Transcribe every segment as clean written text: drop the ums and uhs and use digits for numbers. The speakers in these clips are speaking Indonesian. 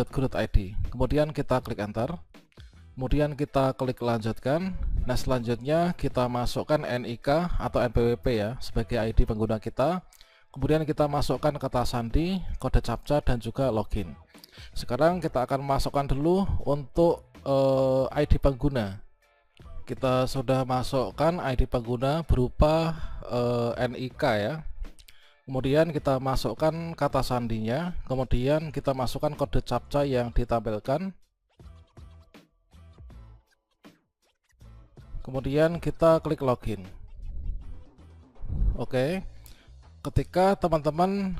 .id. Kemudian kita klik enter. Kemudian kita klik lanjutkan. Nah, selanjutnya kita masukkan NIK atau NPWP ya sebagai ID pengguna kita. Kemudian kita masukkan kata sandi, kode captcha, dan juga login. Sekarang kita akan masukkan dulu untuk ID pengguna. Kita sudah masukkan ID pengguna berupa NIK ya. Kemudian kita masukkan kata sandinya, kemudian kita masukkan kode captcha yang ditampilkan. Kemudian kita klik login. Oke. Ketika teman-teman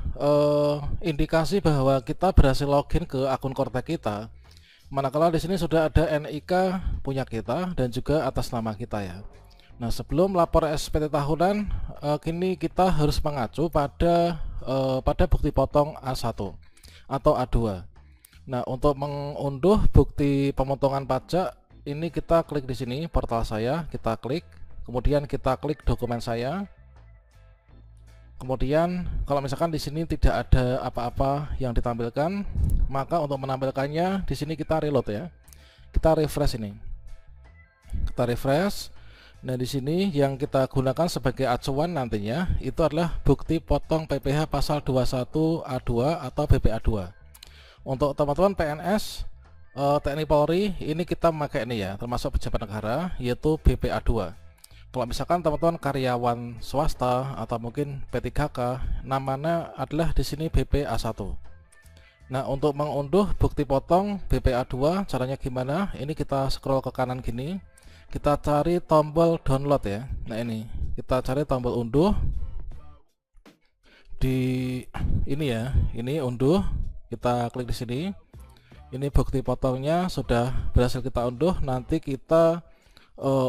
indikasi bahwa kita berhasil login ke akun Kortek kita, manakala di sini sudah ada NIK punya kita dan juga atas nama kita ya. Nah, sebelum lapor SPT tahunan, kini kita harus mengacu pada bukti potong A1 atau A2. Nah, untuk mengunduh bukti pemotongan pajak ini kita klik di sini portal saya, kita klik, kemudian kita klik dokumen saya. Kemudian kalau misalkan di sini tidak ada apa-apa yang ditampilkan, maka untuk menampilkannya di sini kita reload ya. Kita refresh ini. Kita refresh. Nah, di sini yang kita gunakan sebagai acuan nantinya itu adalah bukti potong PPh pasal 21 A2 atau BPA2. Untuk teman-teman PNS TNI Polri ini kita memakai ini ya, termasuk pejabat negara, yaitu BPA2. Kalau misalkan teman-teman karyawan swasta atau mungkin P3K, namanya adalah di sini BPA1. Nah, untuk mengunduh bukti potong BPA2 caranya gimana? Ini kita scroll ke kanan gini, kita cari tombol download ya. Nah, ini kita cari tombol unduh di ini ya, ini unduh, kita klik di sini. Ini bukti potongnya sudah berhasil kita unduh. Nanti kita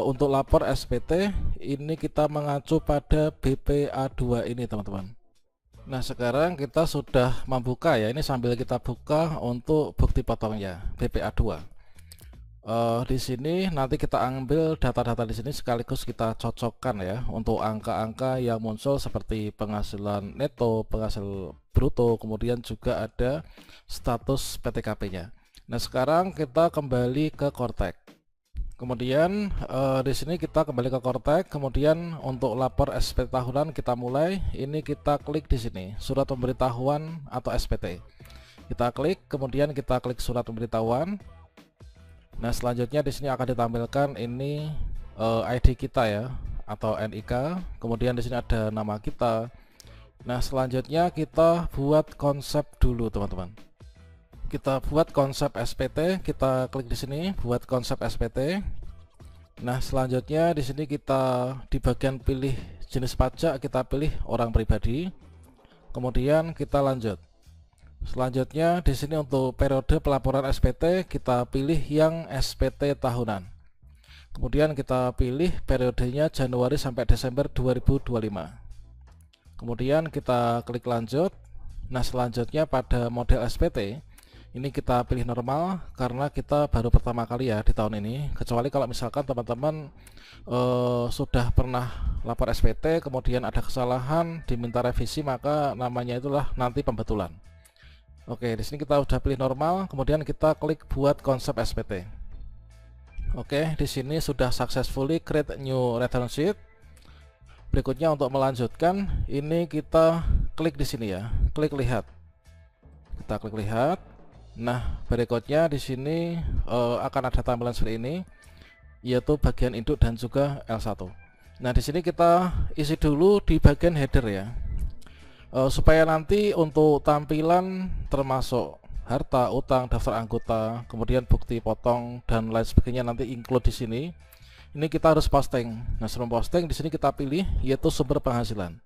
untuk lapor SPT ini kita mengacu pada BPA2 ini teman-teman. Nah, sekarang kita sudah membuka ya, ini sambil kita buka untuk bukti potongnya BPA2. Di sini nanti kita ambil data-data di sini sekaligus kita cocokkan ya untuk angka-angka yang muncul seperti penghasilan neto, penghasil bruto, kemudian juga ada status PTKP-nya. Nah, sekarang kita kembali ke Kortek. Kemudian di sini kita kembali ke Kortek. Kemudian untuk lapor SPT tahunan kita mulai. Ini kita klik di sini surat pemberitahuan atau SPT. Kita klik, kemudian kita klik surat pemberitahuan. Nah, selanjutnya di sini akan ditampilkan ini ID kita ya atau NIK. Kemudian di sini ada nama kita. Nah, selanjutnya kita buat konsep dulu teman-teman. Kita buat konsep SPT, kita klik di sini buat konsep SPT. Nah, selanjutnya di sini kita di bagian pilih jenis pajak kita pilih orang pribadi. Kemudian kita lanjut. Selanjutnya di sini untuk periode pelaporan SPT kita pilih yang SPT tahunan. Kemudian kita pilih periodenya Januari sampai Desember 2025. Kemudian kita klik lanjut. Nah, selanjutnya pada model SPT ini kita pilih normal karena kita baru pertama kali ya di tahun ini. Kecuali kalau misalkan teman-teman sudah pernah lapor SPT kemudian ada kesalahan diminta revisi, maka namanya itulah nanti pembetulan. Oke, di sini kita udah pilih normal, kemudian kita klik buat konsep SPT. Oke, di sini sudah successfully create new return sheet. Berikutnya untuk melanjutkan, ini kita klik di sini ya, klik lihat. Kita klik lihat. Nah, berikutnya di sini akan ada tampilan seperti ini, yaitu bagian induk dan juga L1. Nah, di sini kita isi dulu di bagian header ya. Supaya nanti untuk tampilan termasuk harta, utang, daftar anggota, kemudian bukti potong dan lain sebagainya nanti include di sini. Ini kita harus posting. Nah, sebelum posting di sini kita pilih yaitu sumber penghasilan.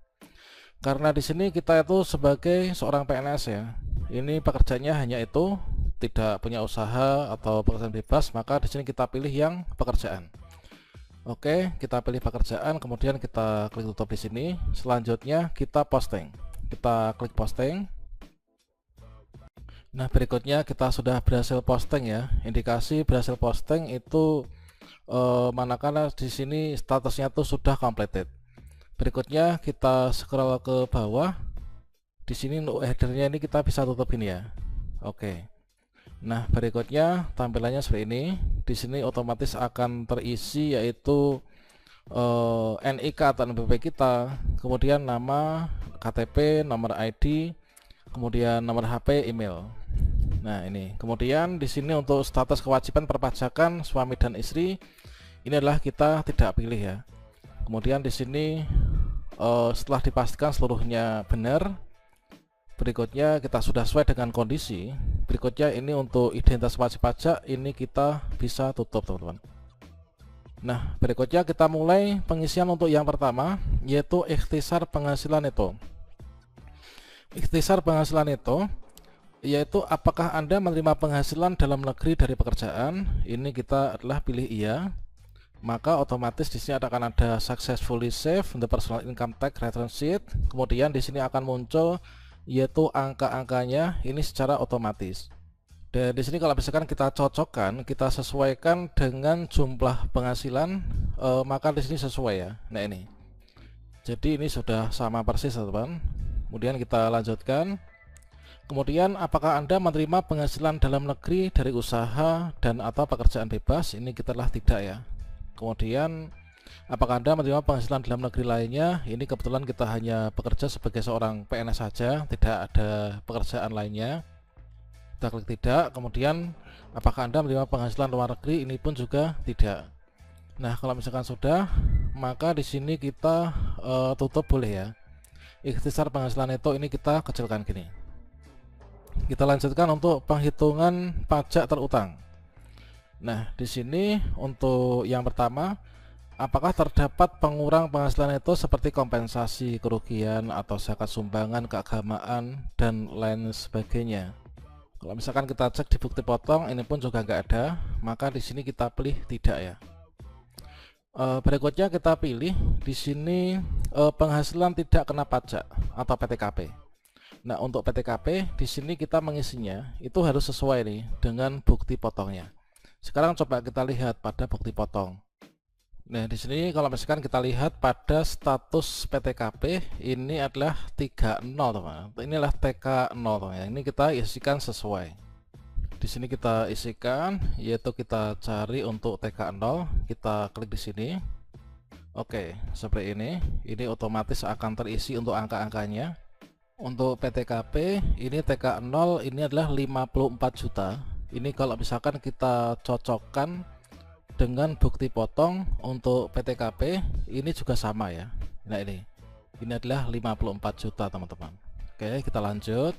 Karena di sini kita itu sebagai seorang PNS ya. Ini pekerjaannya hanya itu, tidak punya usaha atau pekerjaan bebas, maka di sini kita pilih yang pekerjaan. Oke, kita pilih pekerjaan, kemudian kita klik tutup di sini. Selanjutnya kita posting. Kita klik posting. Nah, berikutnya kita sudah berhasil posting ya. Indikasi berhasil posting itu manakala di sini statusnya tuh sudah completed. Berikutnya kita scroll ke bawah. Di sini untuk headernya ini kita bisa tutup ini ya. Oke. Nah, berikutnya tampilannya seperti ini. Di sini otomatis akan terisi yaitu NIK atau NPWP kita, kemudian nama, KTP, nomor ID, kemudian nomor HP, email. Nah, ini. Kemudian di sini untuk status kewajiban perpajakan suami dan istri, ini adalah kita tidak pilih ya. Kemudian di sini setelah dipastikan seluruhnya benar, berikutnya kita sudah sesuai dengan kondisi. Berikutnya ini untuk identitas wajib pajak, ini kita bisa tutup teman-teman. Nah, berikutnya kita mulai pengisian untuk yang pertama, yaitu ikhtisar penghasilan neto. Ikhtisar penghasilan neto yaitu apakah Anda menerima penghasilan dalam negeri dari pekerjaan. Ini kita adalah pilih iya, maka otomatis di sini akan ada successfully save the personal income tax return sheet. Kemudian di sini akan muncul yaitu angka-angkanya ini secara otomatis. Dan di sini kalau misalkan kita cocokkan, kita sesuaikan dengan jumlah penghasilan, maka di sini sesuai ya. Nah ini. Jadi ini sudah sama persis teman-teman. Kemudian kita lanjutkan. Kemudian apakah Anda menerima penghasilan dalam negeri dari usaha dan atau pekerjaan bebas? Ini kita adalah tidak ya. Kemudian apakah Anda menerima penghasilan dalam negeri lainnya? Ini kebetulan kita hanya bekerja sebagai seorang PNS saja, tidak ada pekerjaan lainnya. Kita klik tidak. Kemudian apakah Anda menerima penghasilan luar negeri? Ini pun juga tidak. Nah, kalau misalkan sudah, maka di sini kita tutup boleh ya. Ikhtisar penghasilan neto ini kita kecilkan gini. Kita lanjutkan untuk penghitungan pajak terutang. Nah, di sini untuk yang pertama, apakah terdapat pengurang penghasilan neto seperti kompensasi kerugian atau zakat sumbangan, keagamaan, dan lain sebagainya. Kalau misalkan kita cek di bukti potong, ini pun juga nggak ada, maka di sini kita pilih tidak ya. Berikutnya kita pilih di sini penghasilan tidak kena pajak atau PTKP. Nah, untuk PTKP di sini kita mengisinya itu harus sesuai nih dengan bukti potongnya. Sekarang coba kita lihat pada bukti potong. Nah, di sini kalau misalkan kita lihat pada status PTKP ini adalah 30 teman. Inilah TK0 teman. Ini kita isikan sesuai. Di sini kita isikan yaitu kita cari untuk TK0, kita klik di sini. Oke, seperti ini. Ini otomatis akan terisi untuk angka-angkanya. Untuk PTKP ini TK0 ini adalah 54 juta. Ini kalau misalkan kita cocokkan dengan bukti potong untuk PTKP ini juga sama ya. Nah, ini adalah 54 juta teman-teman. Oke, kita lanjut.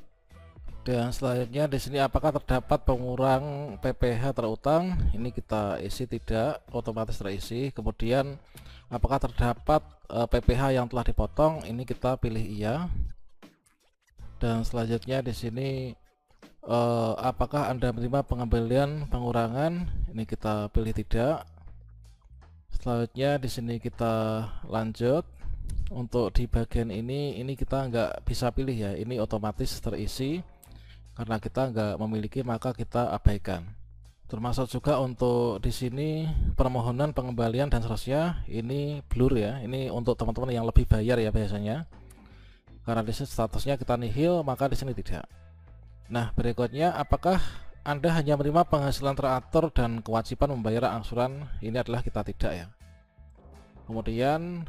Dan selanjutnya di sini apakah terdapat pengurang PPh terutang? Ini kita isi tidak, otomatis terisi. Kemudian apakah terdapat PPh yang telah dipotong? Ini kita pilih iya. Dan selanjutnya di sini apakah Anda menerima pengembalian pengurangan? Ini kita pilih tidak. Selanjutnya di sini kita lanjut. Untuk di bagian ini kita nggak bisa pilih ya. Ini otomatis terisi karena kita nggak memiliki, maka kita abaikan. Termasuk juga untuk di sini permohonan pengembalian dan seterusnya ini blur ya. Ini untuk teman-teman yang lebih bayar ya biasanya. Karena di sini statusnya kita nihil, maka di sini tidak. Nah, berikutnya apakah Anda hanya menerima penghasilan teratur dan kewajiban membayar angsuran? Ini adalah kita tidak ya. Kemudian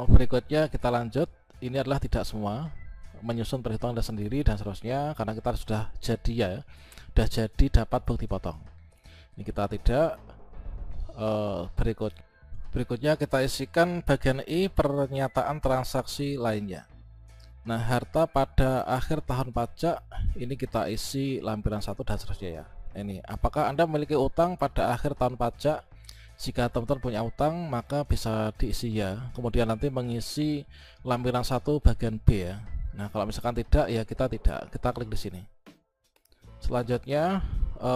berikutnya kita lanjut. Ini adalah tidak semua, menyusun perhitungan Anda sendiri dan seterusnya, karena kita sudah jadi ya, sudah jadi dapat bukti potong. Ini kita tidak. Berikutnya kita isikan bagian I, pernyataan transaksi lainnya. Nah, harta pada akhir tahun pajak ini kita isi lampiran 1 dan seterusnya ya. Ini apakah Anda memiliki utang pada akhir tahun pajak? Jika teman-teman punya utang, maka bisa diisi ya. Kemudian nanti mengisi lampiran 1 bagian B ya. Nah, kalau misalkan tidak ya kita tidak. Kita klik di sini. Selanjutnya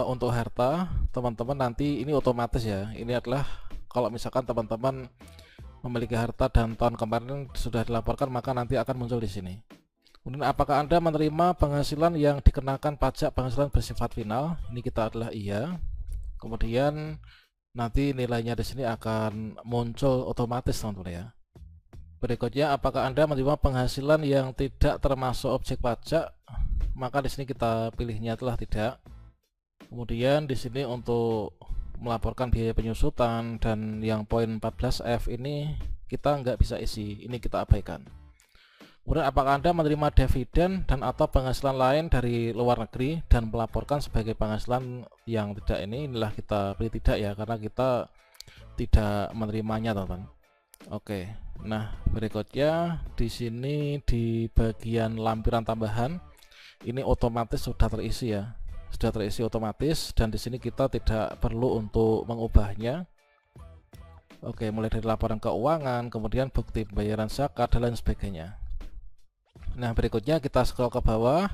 untuk harta, teman-teman nanti ini otomatis ya. Ini adalah kalau misalkan teman-teman memiliki harta dan tahun kemarin sudah dilaporkan, maka nanti akan muncul di sini. Kemudian apakah Anda menerima penghasilan yang dikenakan pajak penghasilan bersifat final? Ini kita adalah iya. Kemudian nanti nilainya di sini akan muncul otomatis teman-teman ya. Berikutnya apakah Anda menerima penghasilan yang tidak termasuk objek pajak? Maka di sini kita pilihnya adalah tidak. Kemudian di sini untuk melaporkan biaya penyusutan dan yang poin 14F ini kita nggak bisa isi, ini kita abaikan. Kemudian apakah Anda menerima dividen dan atau penghasilan lain dari luar negeri dan melaporkan sebagai penghasilan yang tidak, inilah kita pilih tidak ya, karena kita tidak menerimanya teman-teman. Oke, nah berikutnya di sini di bagian lampiran tambahan ini otomatis sudah terisi ya, sudah terisi otomatis, dan di sini kita tidak perlu untuk mengubahnya. Oke, mulai dari laporan keuangan, kemudian bukti pembayaran zakat dan lain sebagainya. Nah berikutnya kita scroll ke bawah.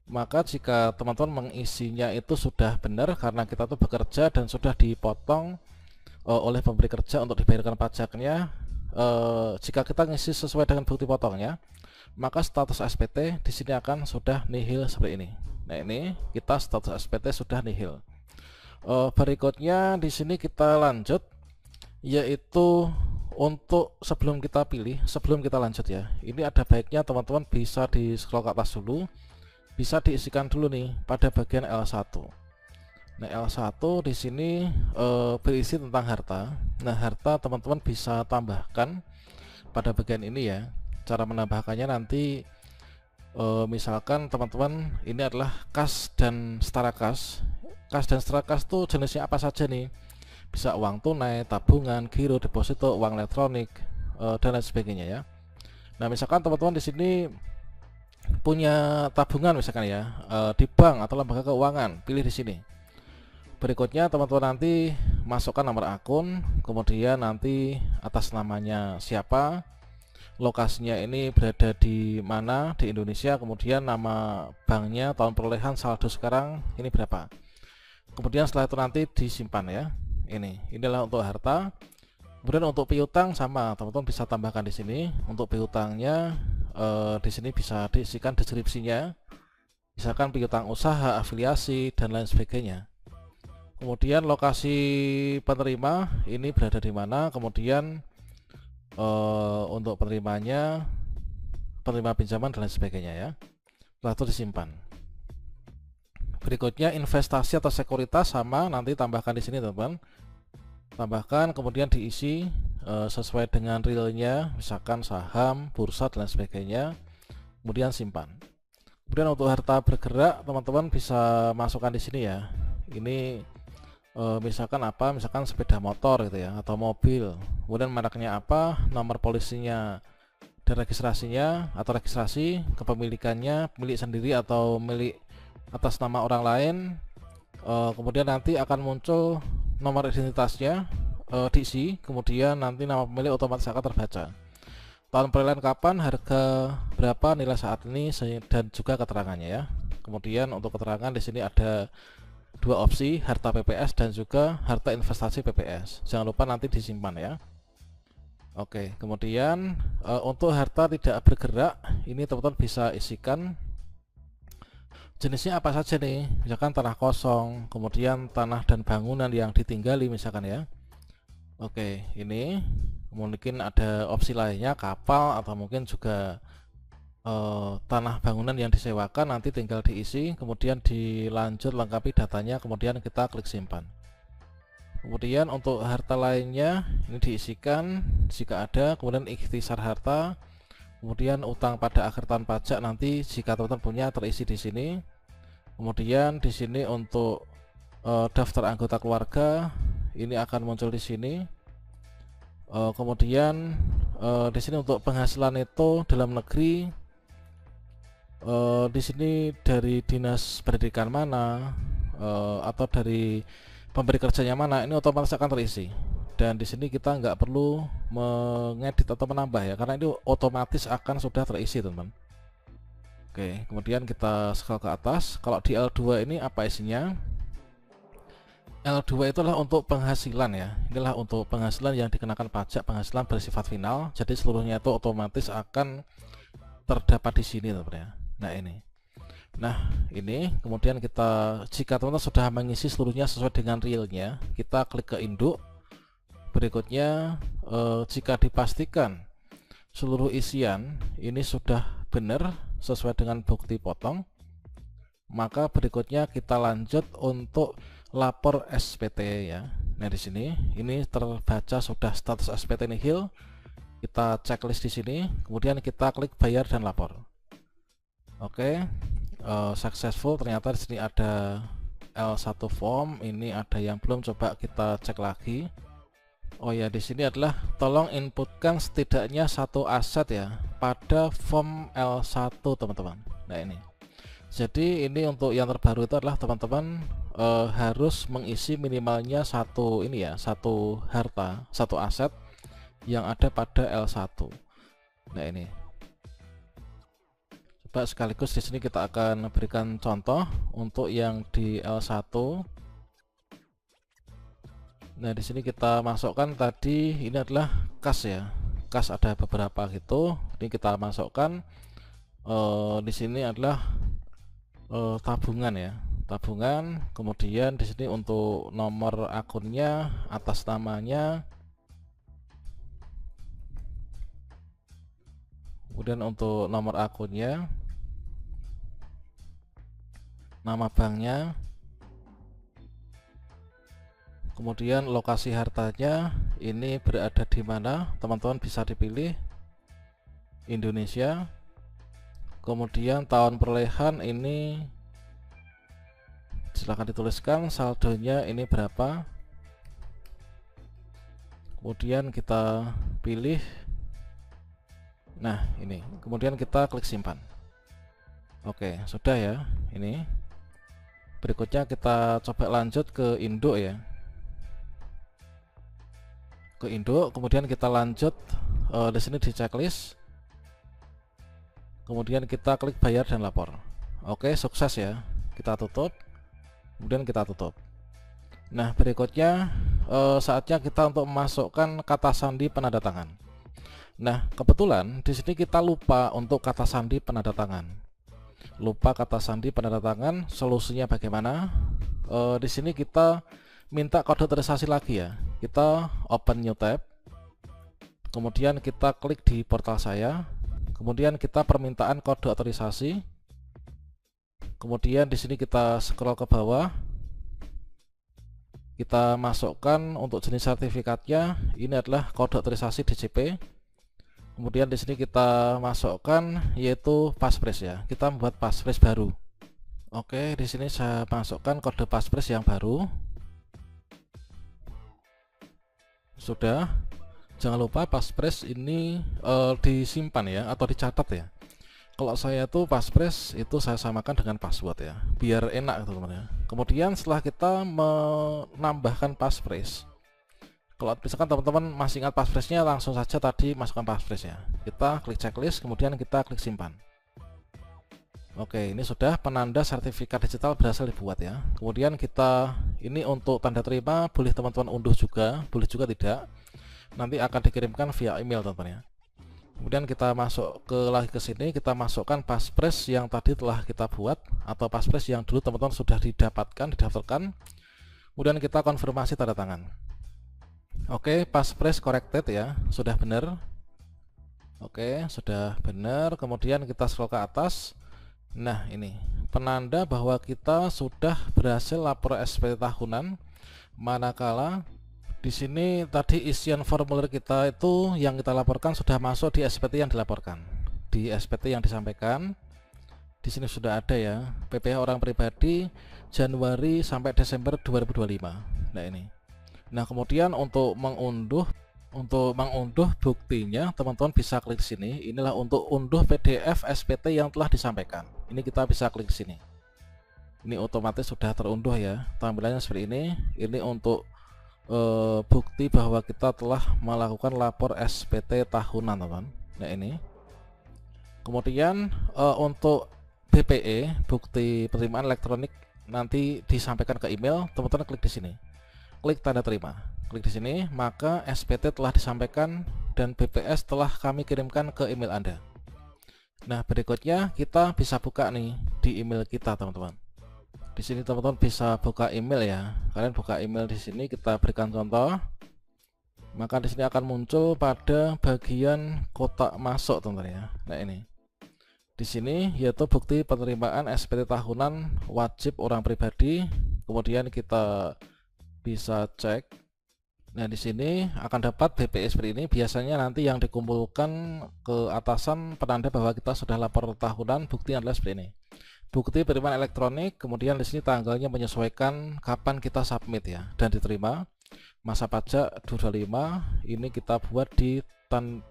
Maka jika teman-teman mengisinya itu sudah benar karena kita tuh bekerja dan sudah dipotong oleh pemberi kerja untuk dibayarkan pajaknya, jika kita ngisi sesuai dengan bukti potongnya, maka status SPT di sini akan sudah nihil seperti ini. Nah ini kita status SPT sudah nihil. Berikutnya di sini kita lanjut, yaitu untuk sebelum kita pilih, sebelum kita lanjut ya, ini ada baiknya teman-teman bisa di scroll ke atas dulu, bisa diisikan dulu nih pada bagian L1. Nah L1 di sini berisi tentang harta. Nah harta teman-teman bisa tambahkan pada bagian ini ya. Cara menambahkannya nanti misalkan teman-teman ini adalah kas dan setara kas. Kas dan setara kas tuh jenisnya apa saja nih? Bisa uang tunai, tabungan, giro, deposito, uang elektronik, dan lain sebagainya ya. Nah misalkan teman-teman di sini punya tabungan misalkan ya, di bank atau lembaga keuangan, pilih di sini. Berikutnya teman-teman nanti masukkan nomor akun, kemudian nanti atas namanya siapa, lokasinya ini berada di mana di Indonesia, kemudian nama banknya, tahun perolehan, saldo sekarang ini berapa. Kemudian setelah itu nanti disimpan ya. Inilah untuk harta. Kemudian untuk piutang sama, teman-teman bisa tambahkan di sini. Untuk piutangnya di sini bisa diisikan deskripsinya, misalkan piutang usaha, afiliasi dan lain sebagainya. Kemudian lokasi penerima ini berada di mana. Kemudian untuk penerimanya, penerima pinjaman dan lain sebagainya ya. Setelah itu disimpan. Berikutnya investasi atau sekuritas sama, nanti tambahkan di sini teman-teman. Tambahkan kemudian diisi sesuai dengan realnya, misalkan saham, bursa dan lain sebagainya. Kemudian simpan. Kemudian untuk harta bergerak teman-teman bisa masukkan di sini ya. Ini misalkan apa? Misalkan sepeda motor gitu ya, atau mobil. Kemudian mereknya apa? Nomor polisinya dan registrasinya atau registrasi kepemilikannya, milik sendiri atau milik atas nama orang lain. Kemudian nanti akan muncul nomor identitasnya, diisi, kemudian nanti nama pemilik otomatis akan terbaca. Tahun perolehan kapan, harga berapa, nilai saat ini, dan juga keterangannya ya. Kemudian untuk keterangan di sini ada dua opsi, harta PPS dan juga harta investasi PPS. Jangan lupa nanti disimpan ya. Oke, kemudian untuk harta tidak bergerak ini teman-teman bisa isikan jenisnya apa saja nih, misalkan tanah kosong, kemudian tanah dan bangunan yang ditinggali misalkan ya. Oke, ini mungkin ada opsi lainnya, kapal atau mungkin juga tanah bangunan yang disewakan, nanti tinggal diisi, kemudian dilanjut lengkapi datanya, kemudian kita klik simpan. Kemudian untuk harta lainnya ini diisikan jika ada, kemudian ikhtisar harta. Kemudian utang pada akhir tahun pajak nanti jika teman-teman punya terisi di sini. Kemudian di sini untuk daftar anggota keluarga ini akan muncul di sini. Kemudian di sini untuk penghasilan itu dalam negeri, di sini dari dinas pendidikan mana atau dari pemberi kerjanya mana, ini otomatis akan terisi. Dan di sini kita nggak perlu mengedit atau menambah ya, karena ini otomatis akan sudah terisi teman-teman. Oke, kemudian kita scroll ke atas. Kalau di L2 ini apa isinya? L2 itulah untuk penghasilan ya. Inilah untuk penghasilan yang dikenakan pajak penghasilan bersifat final. Jadi seluruhnya itu otomatis akan terdapat di sini teman-teman ya. Nah ini. Nah ini kemudian kita, jika teman-teman sudah mengisi seluruhnya sesuai dengan realnya, kita klik ke induk. Berikutnya jika dipastikan seluruh isian ini sudah benar sesuai dengan bukti potong, Maka berikutnya kita lanjut untuk lapor SPT ya. Nah, di sini ini terbaca sudah status SPT nihil. Kita checklist di sini, kemudian kita klik bayar dan lapor. Oke, successful. Ternyata di sini ada L1 form, ini ada yang belum, coba kita cek lagi. Oh ya, di sini adalah tolong inputkan setidaknya satu aset ya pada form L1 teman-teman. Nah, ini. Jadi ini untuk yang terbaru itu adalah teman-teman harus mengisi minimalnya satu ini ya, satu harta, satu aset yang ada pada L1. Nah, ini. Coba sekaligus di sini kita akan berikan contoh untuk yang di L1. Nah, di sini kita masukkan tadi ini adalah kas ya. Kas ada beberapa gitu. Ini kita masukkan di sini adalah tabungan ya. Tabungan. Kemudian di sini untuk nomor akunnya, atas namanya. Kemudian untuk nomor akunnya, nama banknya. Kemudian lokasi hartanya ini berada di mana, teman-teman bisa dipilih Indonesia. Kemudian tahun perolehan ini silahkan dituliskan, saldonya ini berapa. Kemudian kita pilih, nah ini, kemudian kita klik simpan. Oke, sudah ya. Ini berikutnya kita coba lanjut ke induk ya, ke induk. Kemudian kita lanjut di sini di checklist, kemudian kita klik bayar dan lapor. Oke, sukses ya. Kita tutup, kemudian kita tutup. Nah, berikutnya saatnya kita untuk memasukkan kata sandi penanda tangan. Nah, kebetulan di sini kita lupa untuk kata sandi penanda tangan. Lupa kata sandi penanda tangan. Solusinya bagaimana? Di sini kita minta kode otorisasi lagi ya. Kita open new tab, kemudian kita klik di portal saya, kemudian kita permintaan kode otorisasi, kemudian di sini kita scroll ke bawah, kita masukkan untuk jenis sertifikatnya ini adalah kode otorisasi DCP. Kemudian di sini kita masukkan yaitu passphrase ya, kita membuat passphrase baru. Oke, di sini saya masukkan kode passphrase yang baru. Sudah. Jangan lupa passphrase ini disimpan ya, atau dicatat ya. Kalau saya tuh passphrase itu saya samakan dengan password ya, biar enak teman-teman ya. Kemudian setelah kita menambahkan passphrase, kalau misalkan teman-teman masih ingat passphrase-nya, langsung saja tadi masukkan passphrase ya. Kita klik checklist, kemudian kita klik simpan. Oke, ini sudah penanda sertifikat digital berhasil dibuat ya. Kemudian kita ini untuk tanda terima boleh teman-teman unduh juga, boleh juga tidak. Nanti akan dikirimkan via email teman-teman ya. Kemudian kita masuk lagi ke sini, kita masukkan passphrase yang tadi telah kita buat atau passphrase yang dulu teman-teman sudah didaftarkan. Kemudian kita konfirmasi tanda tangan. Oke, passphrase corrected ya, sudah benar. Oke, sudah benar. Kemudian kita scroll ke atas. Nah, ini penanda bahwa kita sudah berhasil lapor SPT tahunan, manakala di sini tadi isian formulir kita itu yang kita laporkan sudah masuk di SPT yang dilaporkan, di SPT yang disampaikan. Di sini sudah ada ya, PPh orang pribadi Januari sampai Desember 2025. Nah, ini. Nah, kemudian untuk mengunduh buktinya, teman-teman bisa klik sini. Inilah untuk unduh PDF SPT yang telah disampaikan. Ini kita bisa klik sini. Ini otomatis sudah terunduh ya. Tampilannya seperti ini. Ini untuk bukti bahwa kita telah melakukan lapor SPT tahunan, teman. Nah, ini. Kemudian untuk BPE, bukti penerimaan elektronik, nanti disampaikan ke email. Teman-teman klik di sini. Klik tanda terima. Klik di sini, maka SPT telah disampaikan dan BPS telah kami kirimkan ke email Anda. Nah, berikutnya kita bisa buka nih di email kita, teman-teman. Di sini teman-teman bisa buka email ya. Kalian buka email di sini, kita berikan contoh. Maka di sini akan muncul pada bagian kotak masuk, teman-teman ya. Nah, ini. di sini yaitu bukti penerimaan SPT tahunan wajib orang pribadi. Kemudian kita bisa cek. Nah, di sini akan dapat BPS ini. Biasanya nanti yang dikumpulkan ke atasan penanda bahwa kita sudah lapor tahunan, bukti adalah seperti ini. Bukti penerimaan elektronik, kemudian di sini tanggalnya menyesuaikan kapan kita submit ya dan diterima. Masa pajak 225 ini kita buat di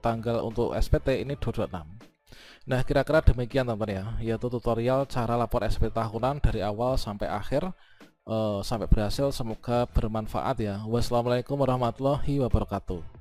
tanggal untuk SPT ini 226. Nah, kira-kira demikian teman-teman ya, yaitu tutorial cara lapor SPT tahunan dari awal sampai akhir sampai berhasil. Semoga bermanfaat ya. Wassalamualaikum warahmatullahi wabarakatuh.